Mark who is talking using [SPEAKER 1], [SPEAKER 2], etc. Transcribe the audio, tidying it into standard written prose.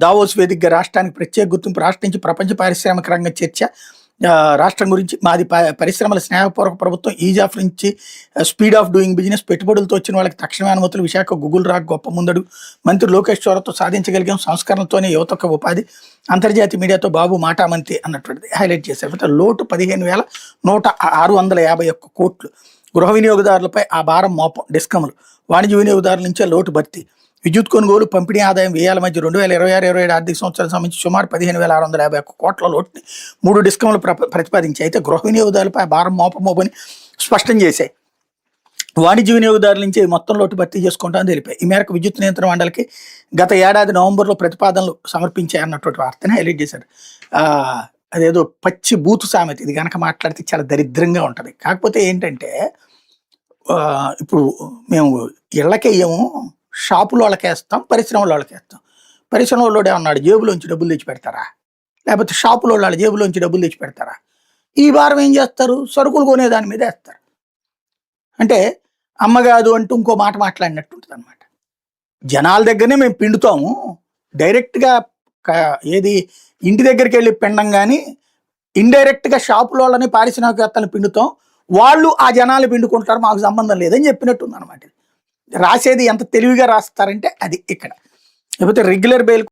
[SPEAKER 1] Davos వేదికగా రాష్ట్రానికి ప్రత్యేక గుర్తింపు, రాష్ట్రం నుంచి ప్రపంచ పారిశ్రామిక రంగం చర్చ. రాష్ట్రం గురించి మాది పరిశ్రమల స్నేహపూర్వక ప్రభుత్వం, ఈజ్ ఆఫ్ నుంచి స్పీడ్ ఆఫ్ డూయింగ్ బిజినెస్, పెట్టుబడులతో వచ్చిన వాళ్ళకి తక్షణమే అనుమతులు, విశాఖ గూగుల్ రాక్ గొప్ప ముందడు, మంత్రి లోకేష్ చొరవతో సాధించగలిగాం, సంస్కరణలతోనే యువతకు ఉపాధి, అంతర్జాతీయ మీడియాతో బాబు మాటామంతి అన్నటువంటిది హైలైట్ చేశారు. లోటు 15,651 కోట్లు. గృహ వినియోగదారులపై ఆ భారం మోపం డిస్కమ్లు, వాణిజ్య వినియోగదారుల నుంచే లోటు భర్తీ, విద్యుత్ కొనుగోలు పంపిణీ ఆదాయం వ్యయాల మధ్య 2026-27 ఆర్థిక సంవత్సరానికి సంబంధించి సుమారు 15,651 కోట్ల లోటుని 3 డిస్కమ్లు ప్రతిపాదించాయి. అయితే గృహ వినియోగదారులపై భారం మోపమోపని స్పష్టం చేశాయి. వాణిజ్య వినియోగదారుల నుంచి మొత్తం లోటు భర్తీ చేసుకుంటామని తెలిపాయి. ఈ మేరకు విద్యుత్ నియంత్రణ మండలికి గత ఏడాది నవంబర్లో ప్రతిపాదనలు సమర్పించాయన్నటువంటి వార్తని హైలైట్ చేశారు. అదేదో పచ్చి బూతు సామెత, ఇది కనుక మాట్లాడితే చాలా దరిద్రంగా ఉంటుంది. కాకపోతే ఏంటంటే ఇప్పుడు మేము ఇళ్ళకేయము, షాపులో వాళ్ళకేస్తాం, పరిశ్రమలో వాళ్ళకేస్తాం. పరిశ్రమలో ఏమన్నాడు, జేబులోంచి డబ్బులు తెచ్చి పెడతారా? లేకపోతే షాపులో వాళ్ళ జేబులోంచి డబ్బులు తెచ్చి పెడతారా? ఈ వారం ఏం చేస్తారు, సరుకులు కొనే దాని మీద వేస్తారు. అంటే అమ్మగాదు అంటూ ఇంకో మాట మాట్లాడినట్టు ఉంటుంది అనమాట. జనాల దగ్గరనే మేము పిండుతాము, డైరెక్ట్గా ఏది ఇంటి దగ్గరికి వెళ్ళి పిండం, కానీ ఇండైరెక్ట్గా షాపులో వాళ్ళని పారిశ్రామికవేత్తలను పిండుతాం, వాళ్ళు ఆ జనాలు పిండుకుంటారు, మాకు సంబంధం లేదని చెప్పినట్టుంది అనమాట. రాసేది ఎంత తెలివిగా రాస్తారంటే అది ఇక్కడ. లేకపోతే రెగ్యులర్ బెయిల్